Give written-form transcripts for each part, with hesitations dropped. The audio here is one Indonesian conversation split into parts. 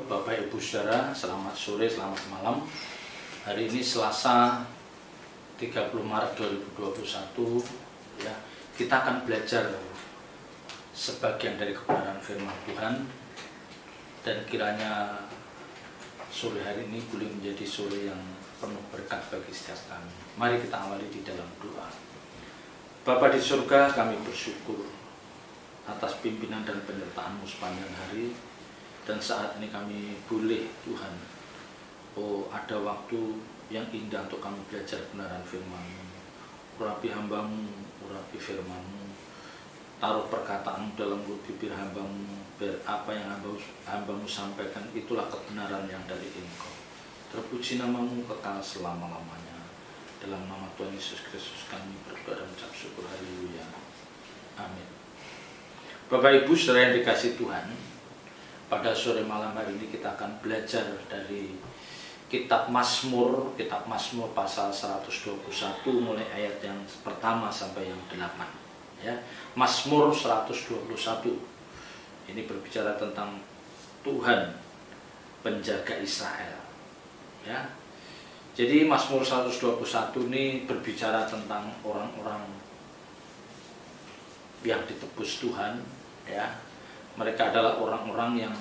Bapak Ibu Saudara, selamat sore, selamat malam. Hari ini Selasa 30 Maret 2021 ya. Kita akan belajar sebagian dari kebenaran firman Tuhan, dan kiranya sore hari ini boleh menjadi sore yang penuh berkat bagi setiap kami. Mari kita awali di dalam doa. Bapa di surga, kami bersyukur atas pimpinan dan penyertaan-Mu sepanjang hari. Dan saat ini kami boleh, Tuhan, ada waktu yang indah untuk kami belajar kebenaran firman-Mu. Urapi hamba-Mu, urapi firman-Mu, taruh perkataan-Mu dalam mulut bibir hamba-Mu, biar apa yang hamba-Mu sampaikan itulah kebenaran yang dari Engkau. Terpuji nama-Mu kekal selama-lamanya. Dalam nama Tuhan Yesus Kristus kami berdoa dan mengucap syukur. Haleluya. Amin. Bapak Ibu saudara yang dikasihi Tuhan, pada sore malam hari ini kita akan belajar dari kitab Mazmur pasal 121 mulai ayat yang pertama sampai yang 8 ya. Mazmur 121 ini berbicara tentang Tuhan penjaga Israel ya. Jadi Mazmur 121 ini berbicara tentang orang-orang yang ditebus Tuhan ya. Mereka adalah orang-orang yang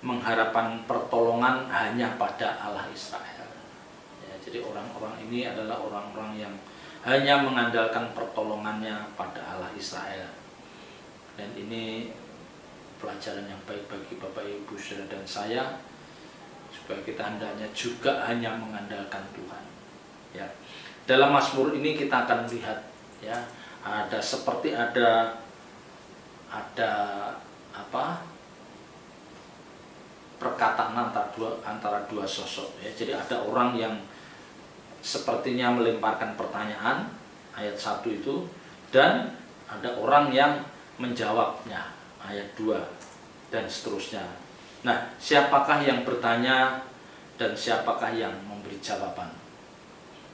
mengharapkan pertolongan hanya pada Allah Israel. Ya, jadi orang-orang ini adalah orang-orang yang hanya mengandalkan pertolongannya pada Allah Israel. Dan ini pelajaran yang baik bagi Bapak Ibu Saudara dan saya, supaya kita hendaknya juga hanya mengandalkan Tuhan. Ya. Dalam Mazmur ini kita akan lihat ya, ada perkataan antara dua sosok ya. Jadi ada orang yang sepertinya melemparkan pertanyaan ayat 1 itu, dan ada orang yang menjawabnya ayat 2 dan seterusnya. Nah, siapakah yang bertanya dan siapakah yang memberi jawaban?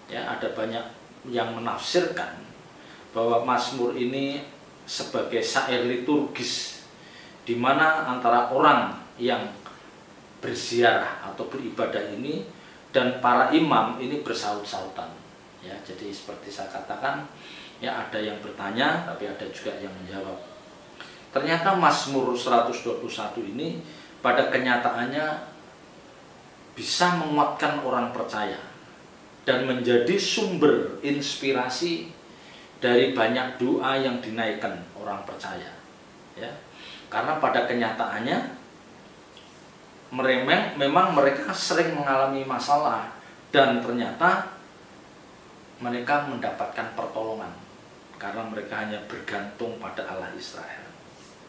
Ya, ada banyak yang menafsirkan bahwa Mazmur ini sebagai syair liturgis, di mana antara orang yang berziarah atau beribadah ini dan para imam ini bersaut-sautan ya. Jadi seperti saya katakan ya, ada yang bertanya tapi ada juga yang menjawab. Ternyata Mazmur 121 ini pada kenyataannya bisa menguatkan orang percaya dan menjadi sumber inspirasi dari banyak doa yang dinaikkan orang percaya ya. Karena pada kenyataannya memang mereka sering mengalami masalah, dan ternyata mereka mendapatkan pertolongan karena mereka hanya bergantung pada Allah Israel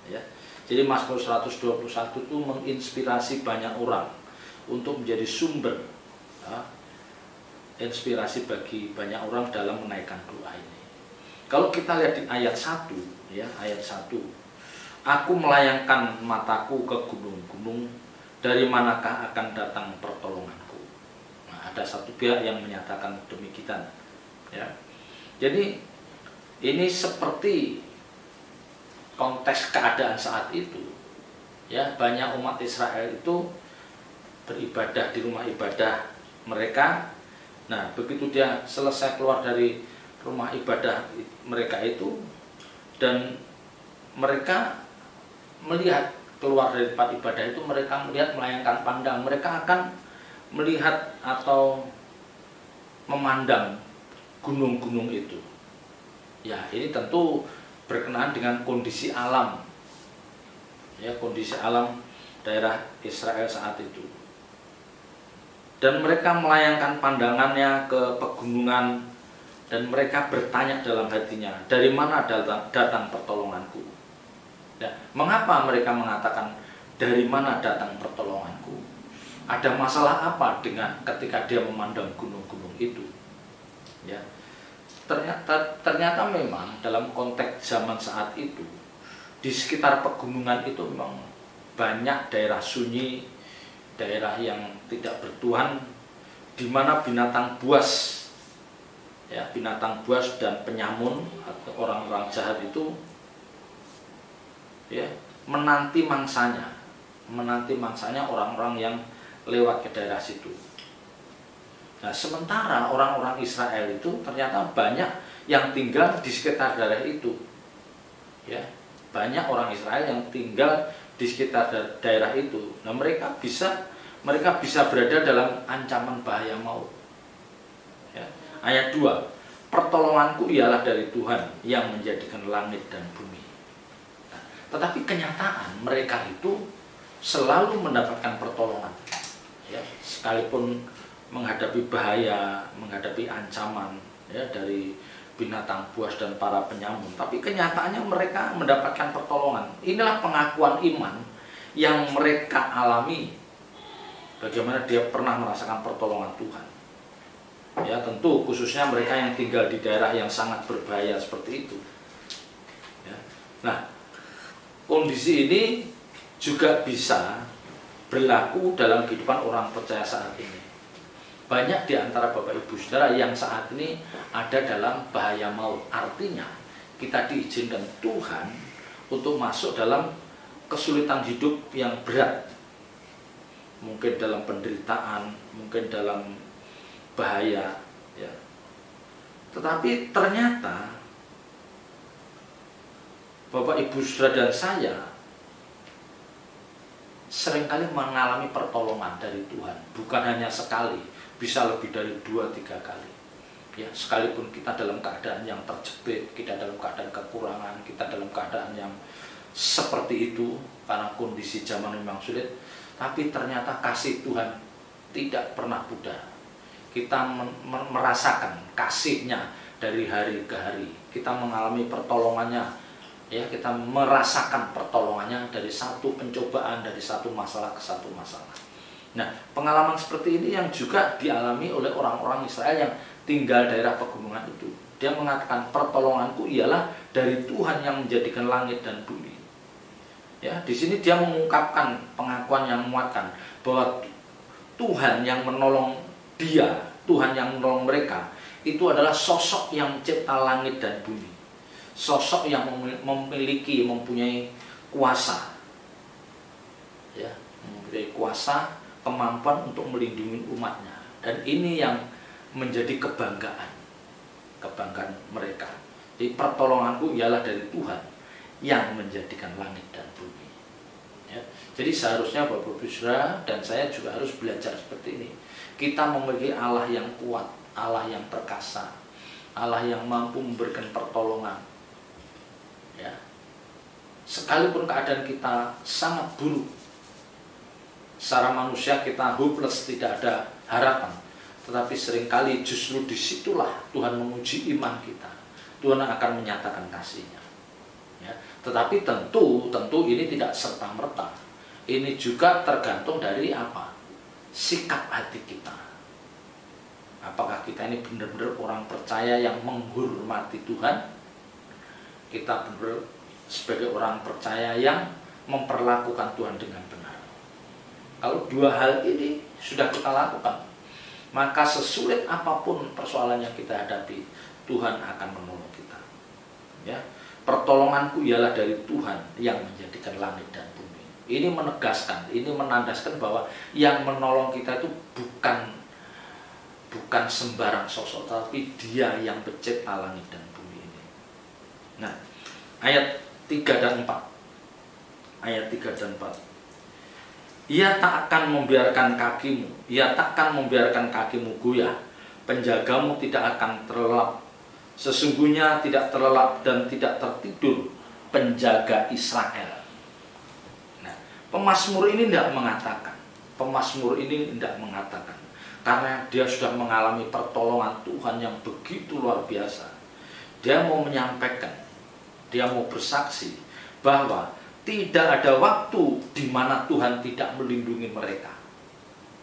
ya. Jadi Mazmur 121 itu menginspirasi banyak orang untuk menjadi sumber ya, inspirasi bagi banyak orang dalam menaikkan doa ini. Kalau kita lihat di ayat 1 ya, ayat 1, aku melayangkan mataku ke gunung-gunung, dari manakah akan datang pertolonganku? Nah, ada satu pihak yang menyatakan demikian ya. Jadi ini seperti konteks keadaan saat itu ya. Banyak umat Israel itu beribadah di rumah ibadah mereka. Nah, begitu dia selesai keluar dari rumah ibadah mereka itu, dan mereka melihat keluar dari tempat ibadah itu, mereka melihat, melayangkan pandang, mereka akan melihat atau memandang gunung-gunung itu ya. Ini tentu berkenaan dengan kondisi alam ya, kondisi alam daerah Israel saat itu. Dan mereka melayangkan pandangannya ke pegunungan, dan mereka bertanya dalam hatinya, dari mana datang pertolonganku? Nah, mengapa mereka mengatakan dari mana datang pertolonganku? Ada masalah apa dengan ketika dia memandang gunung-gunung itu? Ya, ternyata memang dalam konteks zaman saat itu, di sekitar pegunungan itu memang banyak daerah sunyi, daerah yang tidak bertuhan, di mana binatang buas ya, binatang buas dan penyamun atau orang-orang jahat itu ya menanti mangsanya menanti mangsanya orang-orang yang lewat ke daerah situ. Nah, sementara orang-orang Israel itu ternyata banyak yang tinggal di sekitar daerah itu. Ya, banyak orang Israel yang tinggal di sekitar daerah itu. Nah, mereka bisa berada dalam ancaman bahaya maut. Ya. Ayat 2, pertolonganku ialah dari Tuhan yang menjadikan langit dan bumi. Nah, tetapi kenyataan mereka itu selalu mendapatkan pertolongan. Ya, sekalipun menghadapi bahaya, menghadapi ancaman ya dari binatang buas dan para penyamun, tapi kenyataannya mereka mendapatkan pertolongan. Inilah pengakuan iman yang mereka alami, bagaimana dia pernah merasakan pertolongan Tuhan. Ya, tentu khususnya mereka yang tinggal di daerah yang sangat berbahaya seperti itu. Ya. Nah, kondisi ini juga bisa berlaku dalam kehidupan orang percaya saat ini. Banyak di antara Bapak Ibu Saudara yang saat ini ada dalam bahaya maut. Artinya kita diizinkan Tuhan untuk masuk dalam kesulitan hidup yang berat. Mungkin dalam penderitaan, mungkin dalam bahaya, ya. Tetapi ternyata Bapak Ibu Saudara dan saya seringkali mengalami pertolongan dari Tuhan. Bukan hanya sekali, bisa lebih dari 2-3 kali. Ya, sekalipun kita dalam keadaan yang terjepit, kita dalam keadaan kekurangan, kita dalam keadaan yang seperti itu karena kondisi zaman memang sulit, tapi ternyata kasih Tuhan tidak pernah pudar. Kita merasakan kasih-Nya dari hari ke hari. Kita mengalami pertolongannya, ya, kita merasakan pertolongannya dari satu pencobaan, dari satu masalah ke satu masalah. Nah, pengalaman seperti ini yang juga dialami oleh orang-orang Israel yang tinggal daerah pegunungan itu. Dia mengatakan, pertolonganku ialah dari Tuhan yang menjadikan langit dan bumi. Ya, di sini dia mengungkapkan pengakuan yang menguatkan bahwa Tuhan yang menolong dia, Tuhan yang menolong mereka, itu adalah sosok yang mencipta langit dan bumi. Sosok yang mempunyai kuasa. Ya, mempunyai kuasa, kemampuan untuk melindungi umatnya. Dan ini yang menjadi kebanggaan mereka. Jadi pertolonganku ialah dari Tuhan yang menjadikan langit dan bumi. Ya. Jadi seharusnya Bapak Ibu Saudara dan saya juga harus belajar seperti ini. Kita memiliki Allah yang kuat, Allah yang perkasa, Allah yang mampu memberikan pertolongan. Ya. Sekalipun keadaan kita sangat buruk, secara manusia kita hopeless, tidak ada harapan. Tetapi seringkali justru disitulah Tuhan menguji iman kita. Tuhan akan menyatakan kasih-Nya. Ya. Tetapi tentu ini tidak serta-merta. Ini juga tergantung dari apa? Sikap hati kita. Apakah kita ini benar-benar orang percaya yang menghormati Tuhan? Kita benar sebagai orang percaya yang memperlakukan Tuhan dengan benar. Kalau dua hal ini sudah kita lakukan, maka sesulit apapun persoalan yang kita hadapi, Tuhan akan menolong kita. Ya, pertolonganku ialah dari Tuhan yang menjadikan langit dan bumi. Ini menegaskan, ini menandaskan bahwa yang menolong kita itu bukan sembarang sosok, tapi Dia yang pencipta langit dan bumi ini. Nah, ayat 3 dan 4. Ayat 3 dan 4. Ia tak akan membiarkan kakimu goyah, penjagamu tidak akan terlelap. Sesungguhnya tidak terlelap dan tidak tertidur penjaga Israel. Nah, pemazmur ini tidak mengatakan, karena dia sudah mengalami pertolongan Tuhan yang begitu luar biasa. Dia mau menyampaikan, dia mau bersaksi bahwa tidak ada waktu di mana Tuhan tidak melindungi mereka.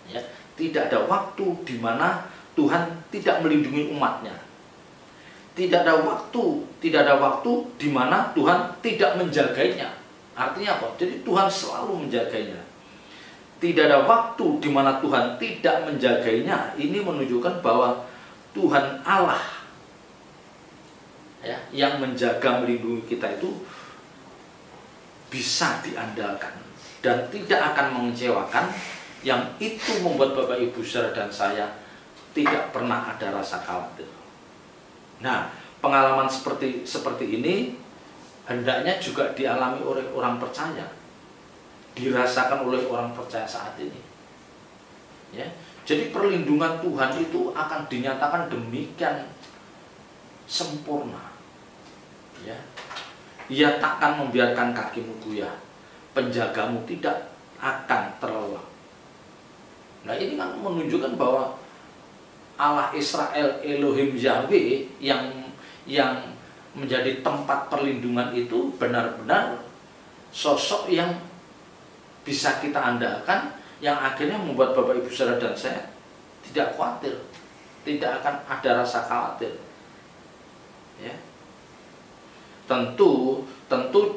Ya, tidak ada waktu di mana Tuhan tidak melindungi umatnya. Tidak ada waktu di mana Tuhan tidak menjaganya. Artinya apa? Jadi Tuhan selalu menjaganya. Tidak ada waktu di mana Tuhan tidak menjaganya. Ini menunjukkan bahwa Tuhan Allah, ya, yang menjaga melindungi kita itu bisa diandalkan, dan tidak akan mengecewakan, yang itu membuat Bapak Ibu Saudara dan saya tidak pernah ada rasa khawatir. Nah, pengalaman seperti ini hendaknya juga dialami oleh orang percaya, dirasakan oleh orang percaya saat ini. Ya, jadi perlindungan Tuhan itu akan dinyatakan demikian sempurna. Ya, Ia takkan membiarkan kakimu goyah, penjagamu tidak akan terlelap. Nah, ini kan menunjukkan bahwa Allah Israel, Elohim Yahweh yang menjadi tempat perlindungan itu benar-benar sosok yang bisa kita andalkan, yang akhirnya membuat Bapak Ibu Saudara dan saya tidak khawatir, tidak akan ada rasa khawatir. Ya. Tentu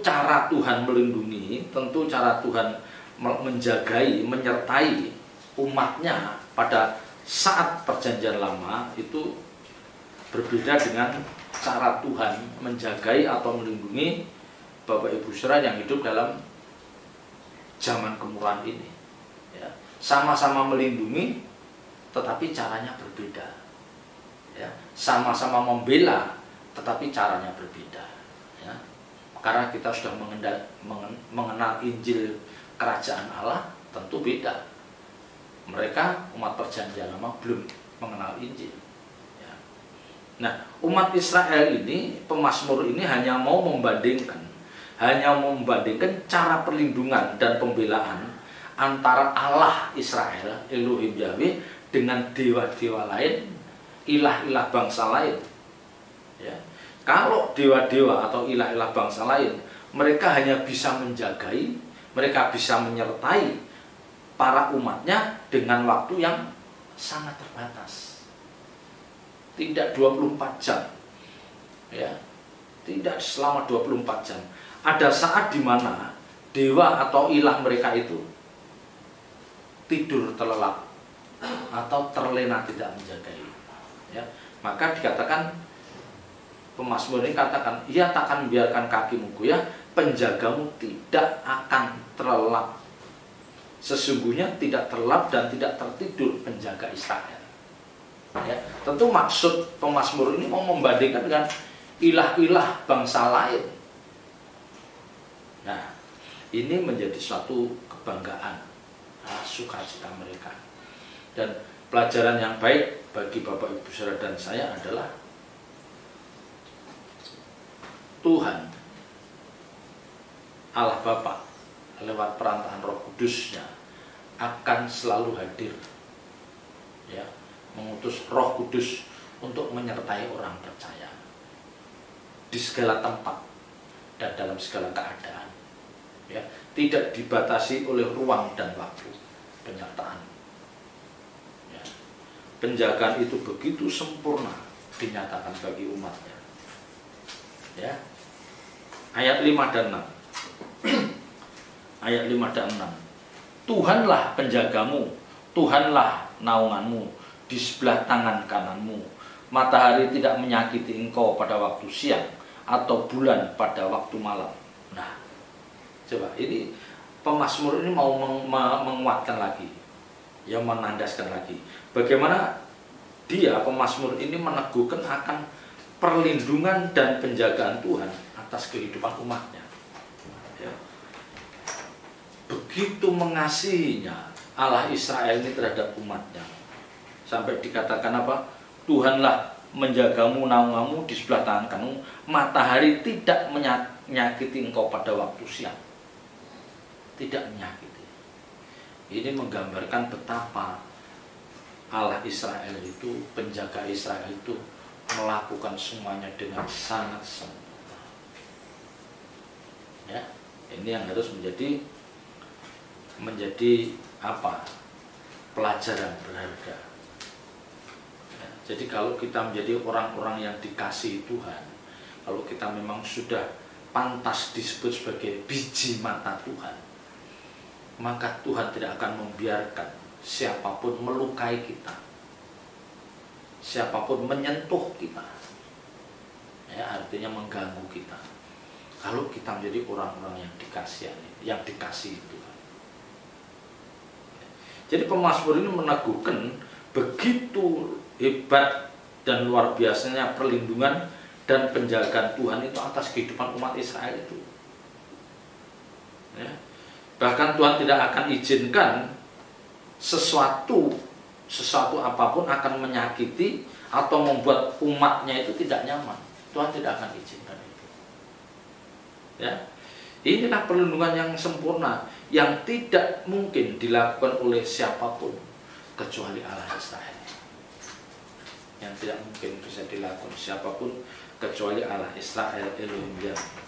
cara Tuhan melindungi, tentu cara Tuhan menjagai, menyertai umatnya pada saat perjanjian lama itu berbeda dengan cara Tuhan menjagai atau melindungi Bapak Ibu Saudara yang hidup dalam zaman kemurahan ini. Ya, sama-sama melindungi, tetapi caranya berbeda. Ya, sama-sama membela, tetapi caranya berbeda. Ya, karena kita sudah mengenal Injil Kerajaan Allah, tentu beda. Mereka umat perjanjian lama belum mengenal Injil. Ya. Nah, umat Israel ini, pemazmur ini hanya mau membandingkan cara perlindungan dan pembelaan antara Allah Israel, Elohim Yahweh, dengan dewa-dewa lain, ilah-ilah bangsa lain. Ya. Kalau dewa-dewa atau ilah-ilah bangsa lain, mereka hanya bisa menjagai, mereka bisa menyertai para umatnya dengan waktu yang sangat terbatas. Tidak 24 jam. Ya. Tidak selama 24 jam. Ada saat di mana dewa atau ilah mereka itu tidur terlelap atau terlena tidak menjagai. Ya. Maka dikatakan, pemazmur ini katakan, Ia takkan membiarkan kakimu goyah, penjagamu tidak akan terlelap. Sesungguhnya tidak terlelap dan tidak tertidur penjaga Israel. Ya, tentu maksud pemazmur ini mau membandingkan dengan ilah-ilah bangsa lain. Nah, ini menjadi suatu kebanggaan, sukacita mereka. Dan pelajaran yang baik bagi Bapak Ibu Saudara dan saya adalah Tuhan Allah Bapa lewat perantaraan Roh Kudusnya akan selalu hadir, ya, mengutus Roh Kudus untuk menyertai orang percaya di segala tempat dan dalam segala keadaan, ya, tidak dibatasi oleh ruang dan waktu penyertaan. Ya. Penjagaan itu begitu sempurna dinyatakan bagi umatnya. Ya. Ayat 5 dan 6. Ayat 5 dan 6. Tuhanlah penjagamu, Tuhanlah naunganmu di sebelah tangan kananmu. Matahari tidak menyakiti engkau pada waktu siang, atau bulan pada waktu malam. Nah, coba ini pemazmur ini mau menguatkan lagi, ya, menandaskan lagi bagaimana dia, pemazmur ini, meneguhkan akan perlindungan dan penjagaan Tuhan atas kehidupan umatnya. Ya. Begitu mengasihinya Allah Israel ini terhadap umatnya, sampai dikatakan apa? Tuhanlah menjagamu, naunganmu di sebelah tangan kananmu, matahari tidak menyakiti engkau pada waktu siang. Tidak menyakiti. Ini menggambarkan betapa Allah Israel itu, penjaga Israel itu melakukan semuanya dengan sangat sempurna. Ya, ini yang harus menjadi apa? Pelajaran berharga. Ya, jadi kalau kita menjadi orang-orang yang dikasihi Tuhan, kalau kita memang sudah pantas disebut sebagai biji mata Tuhan, maka Tuhan tidak akan membiarkan siapapun melukai kita, siapapun menyentuh kita, ya, artinya mengganggu kita. Kalau kita menjadi orang-orang yang dikasihi Tuhan. Jadi pemazmur ini meneguhkan begitu hebat dan luar biasanya perlindungan dan penjagaan Tuhan itu atas kehidupan umat Israel itu. Ya. Bahkan Tuhan tidak akan izinkan sesuatu apapun akan menyakiti atau membuat umatnya itu tidak nyaman. Tuhan tidak akan izinkan itu. Ya. Inilah perlindungan yang sempurna yang tidak mungkin dilakukan oleh siapapun kecuali Allah Israel. Yang tidak mungkin bisa dilakukan siapapun kecuali Allah Israel Elohim Yahweh.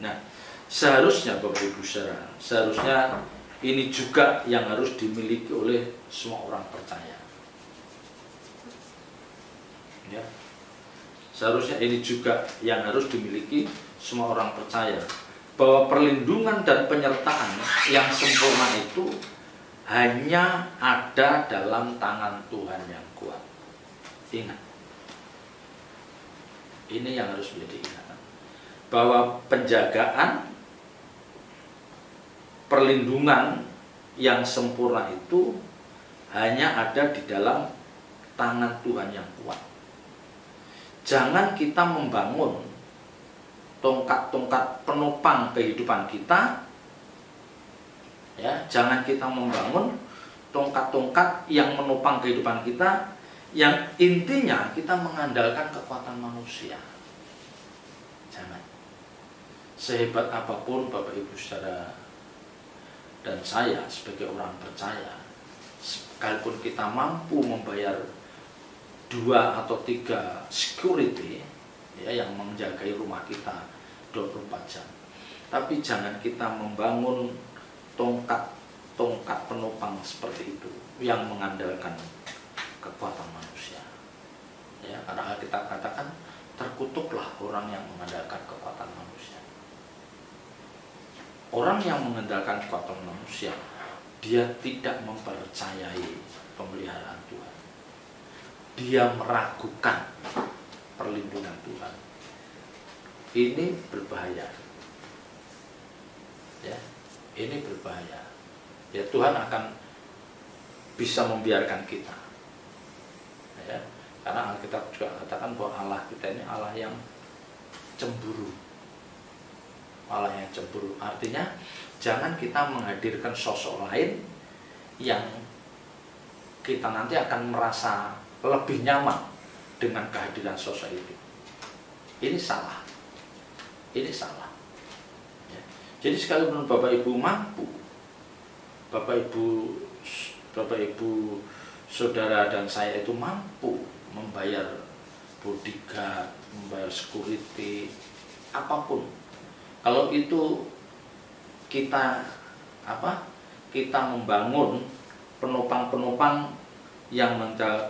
Nah, seharusnya Bapak Ibu Saudara, seharusnya ini juga yang harus dimiliki oleh semua orang percaya. Ya. Seharusnya ini juga yang harus dimiliki semua orang percaya, bahwa perlindungan dan penyertaan yang sempurna itu hanya ada dalam tangan Tuhan yang kuat. Ingat, ini yang harus menjadi ingatan, bahwa penjagaan, perlindungan yang sempurna itu hanya ada di dalam tangan Tuhan yang kuat. Jangan kita membangun tongkat-tongkat penopang kehidupan kita, ya, jangan kita membangun tongkat-tongkat yang menopang kehidupan kita yang intinya kita mengandalkan kekuatan manusia. Jangan. Sehebat apapun Bapak Ibu Saudara dan saya sebagai orang percaya, sekalipun kita mampu membayar 2 atau 3 security, ya, yang menjagai rumah kita 24 jam, tapi jangan kita membangun tongkat penopang seperti itu yang mengandalkan kekuatan manusia. Ya, karena Alkitab katakan terkutuklah orang yang mengandalkan kekuatan manusia. Orang yang mengandalkan kekuatan manusia, dia tidak mempercayai pemeliharaan Tuhan. Dia meragukan perlindungan Tuhan. Ini berbahaya. Ya, ini berbahaya. Ya, Tuhan akan bisa membiarkan kita. Ya, karena Alkitab juga katakan bahwa Allah kita ini Allah yang cemburu. Allah yang cemburu. Artinya jangan kita menghadirkan sosok lain yang kita nanti akan merasa lebih nyaman dengan kehadiran sosok itu. Ini salah. Ini salah. Ya. Jadi sekalipun Bapak Ibu mampu, Bapak Ibu Saudara dan saya itu mampu membayar bodyguard, membayar security, apapun. Kalau itu kita membangun penopang-penopang yang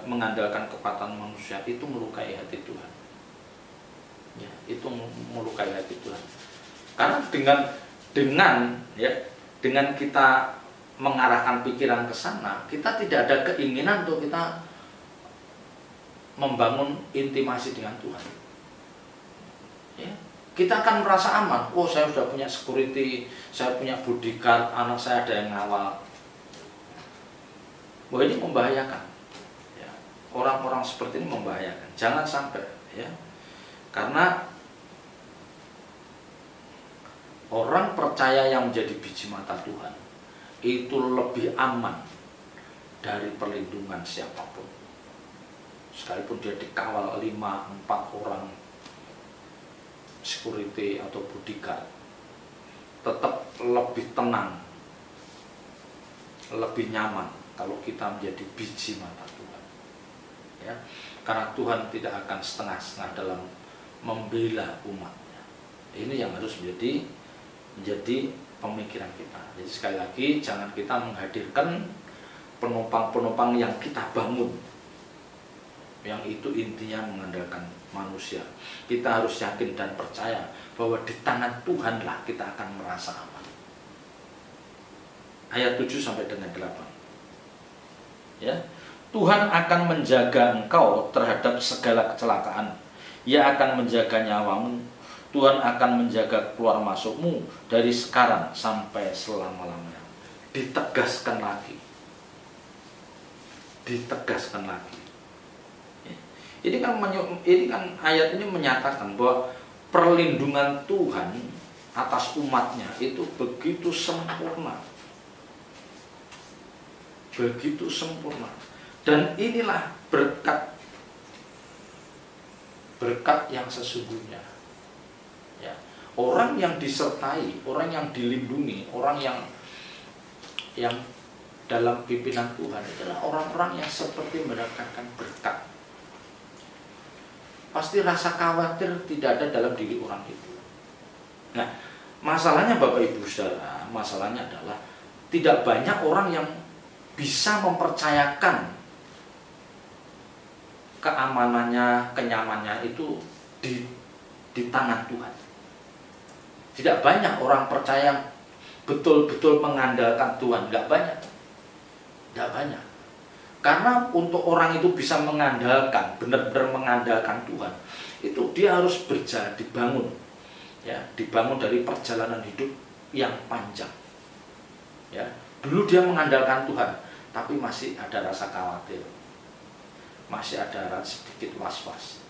mengandalkan kekuatan manusia, itu melukai hati Tuhan. Ya, itu melukai hati Tuhan. Karena dengan kita mengarahkan pikiran ke sana, kita tidak ada keinginan untuk kita membangun intimasi dengan Tuhan. Ya, kita akan merasa aman. Oh, saya sudah punya security, saya punya bodyguard, anak saya ada yang ngawal. Wah, ini membahayakan. Ya, orang-orang seperti ini membahayakan. Jangan sampai, ya, karena orang percaya yang menjadi biji mata Tuhan itu lebih aman dari perlindungan siapapun. Sekalipun dia dikawal 5-4 orang security atau bodyguard, tetap lebih tenang, lebih nyaman kalau kita menjadi biji mata Tuhan. Ya, karena Tuhan tidak akan setengah-setengah dalam membela umatnya. Ini yang harus menjadi pemikiran kita. Jadi sekali lagi, jangan kita menghadirkan penopang-penopang yang kita bangun, yang itu intinya mengandalkan manusia. Kita harus yakin dan percaya bahwa di tangan Tuhanlah kita akan merasa aman. Ayat 7 sampai dengan 8. Ya, Tuhan akan menjaga engkau terhadap segala kecelakaan. Ia akan menjaga nyawamu. Tuhan akan menjaga keluar masukmu dari sekarang sampai selama-lamanya. Ditegaskan lagi. ditegaskan lagi. Ini kan ayat ini menyatakan bahwa perlindungan Tuhan atas umatnya itu begitu sempurna. Begitu sempurna. Dan inilah berkat yang sesungguhnya. Ya. Orang yang disertai, orang yang dilindungi, orang yang dalam pimpinan Tuhan adalah orang-orang yang seperti mendapatkan berkat. Pasti rasa khawatir tidak ada dalam diri orang itu. Nah, masalahnya Bapak Ibu Saudara, masalahnya adalah tidak banyak orang yang bisa mempercayakan keamanannya, kenyamanannya itu di tangan Tuhan. Tidak banyak orang percaya betul-betul mengandalkan Tuhan, nggak banyak. Nggak banyak. Karena untuk orang itu bisa mengandalkan, benar-benar mengandalkan Tuhan, itu dia harus berjalan, dibangun. Ya, dibangun dari perjalanan hidup yang panjang. Ya, dulu dia mengandalkan Tuhan, tapi masih ada rasa khawatir. Masih ada rasa sedikit was-was.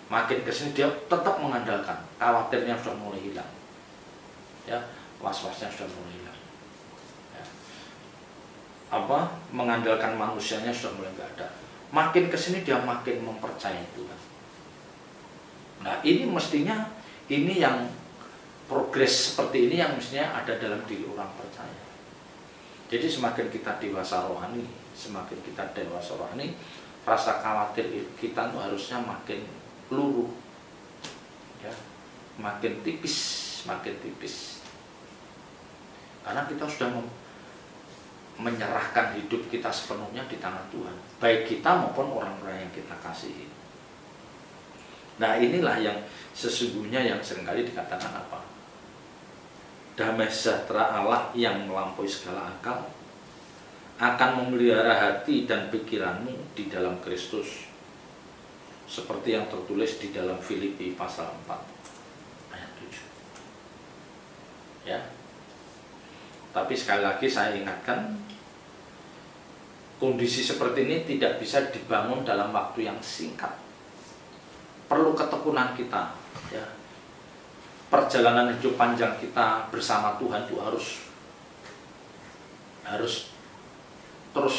Makin kesini dia tetap mengandalkan, khawatirnya sudah mulai hilang. Ya, was-wasnya sudah mulai hilang. Mengandalkan manusianya sudah mulai nggak ada. Makin kesini dia makin mempercayai Tuhan. Nah, ini mestinya yang progres seperti ini yang mestinya ada dalam diri orang percaya. Jadi semakin kita dewasa rohani, rasa khawatir kita tuh harusnya makin luruh, ya, makin tipis. Karena kita sudah menyerahkan hidup kita sepenuhnya di tangan Tuhan, baik kita maupun orang-orang yang kita kasihi. Nah, inilah yang sesungguhnya yang seringkali dikatakan apa? Damai sejahtera Allah yang melampaui segala akal akan memelihara hati dan pikiranmu di dalam Kristus, seperti yang tertulis di dalam Filipi pasal 4 ayat 7. Ya. Tapi sekali lagi saya ingatkan, kondisi seperti ini tidak bisa dibangun dalam waktu yang singkat. Perlu ketekunan kita, ya. Perjalanan hidup panjang kita bersama Tuhan itu harus terus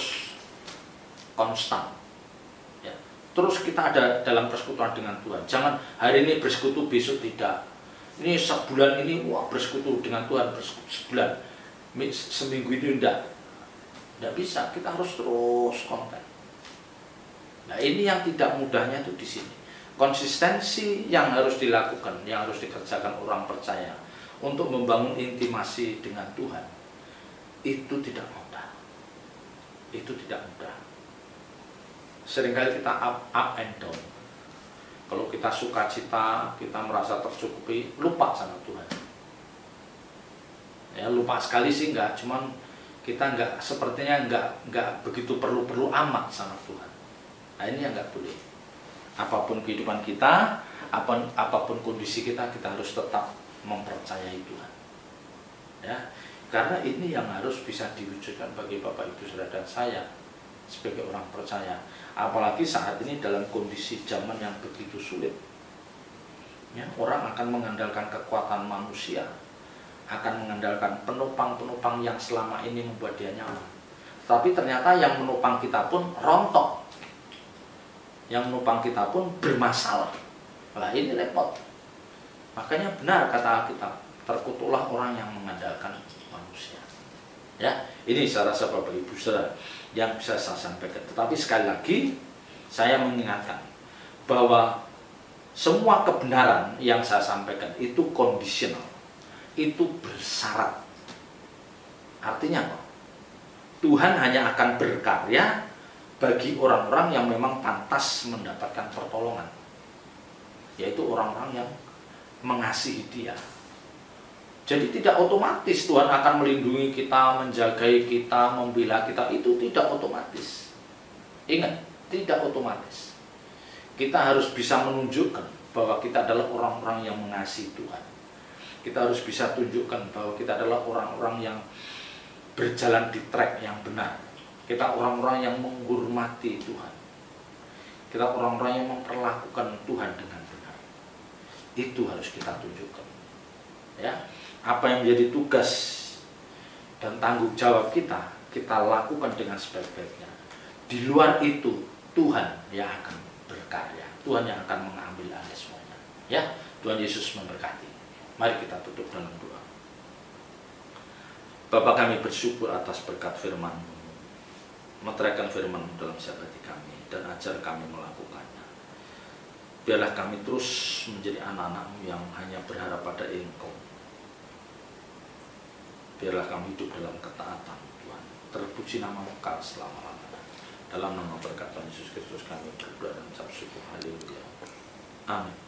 konstan, ya. Terus kita ada dalam persekutuan dengan Tuhan. Jangan hari ini bersekutu, besok tidak. Ini sebulan ini bersekutu dengan Tuhan, sebulan. Seminggu itu tidak bisa, kita harus terus kontak. Nah, ini yang tidak mudahnya itu di sini. Konsistensi yang harus dilakukan, yang harus dikerjakan orang percaya untuk membangun intimasi dengan Tuhan, itu tidak mudah. Itu tidak mudah. Seringkali kita up and down. Kalau kita sukacita, kita merasa tercukupi, lupa sama Tuhan. Ya, lupa sekali sih enggak, cuman kita sepertinya enggak begitu perlu amat sama Tuhan. Nah, ini yang enggak boleh. Apapun kehidupan kita, apapun kondisi kita harus tetap mempercayai Tuhan. Ya, karena ini yang harus bisa diwujudkan bagi Bapak Ibu Saudara dan saya sebagai orang percaya. Apalagi saat ini dalam kondisi zaman yang begitu sulit. Ya, orang akan mengandalkan kekuatan manusia, akan mengandalkan penumpang-penumpang yang selama ini membuat dia nyaman. Tapi ternyata yang menopang kita pun rontok. Yang menopang kita pun bermasalah. Nah, ini repot. Makanya benar kata Alkitab, terkutuklah orang yang mengandalkan manusia. Ya, ini saya rasa Bapak Ibu Saudara yang bisa saya sampaikan. Tetapi sekali lagi saya mengingatkan bahwa semua kebenaran yang saya sampaikan itu kondisional. Itu bersyarat. Artinya apa? Tuhan hanya akan berkarya bagi orang-orang yang memang pantas mendapatkan pertolongan, yaitu orang-orang yang mengasihi Dia. Jadi tidak otomatis Tuhan akan melindungi kita, menjagai kita, membela kita. Itu tidak otomatis. Ingat, tidak otomatis. Kita harus bisa menunjukkan bahwa kita adalah orang-orang yang mengasihi Tuhan. Kita harus bisa tunjukkan bahwa kita adalah orang-orang yang berjalan di track yang benar. Kita orang-orang yang menghormati Tuhan. Kita orang-orang yang memperlakukan Tuhan dengan benar. Itu harus kita tunjukkan. Ya, apa yang menjadi tugas dan tanggung jawab kita, kita lakukan dengan sebaik-baiknya. Di luar itu, Tuhan yang akan berkarya. Tuhan yang akan mengambil alih semuanya. Ya, Tuhan Yesus memberkati. Mari kita tutup dalam doa. Bapa, kami bersyukur atas berkat firman-Mu. Meteraikan firman-Mu dalam setiap hati kami dan ajar kami melakukannya. Biarlah kami terus menjadi anak-anak-Mu yang hanya berharap pada Engkau. Biarlah kami hidup dalam ketaatan Tuhan. Terpuji nama-Mu kekal selama-lamanya. Dalam nama berkat Tuhan Yesus Kristus kami berdoa dan ucap syukur. Haleluya. Amin.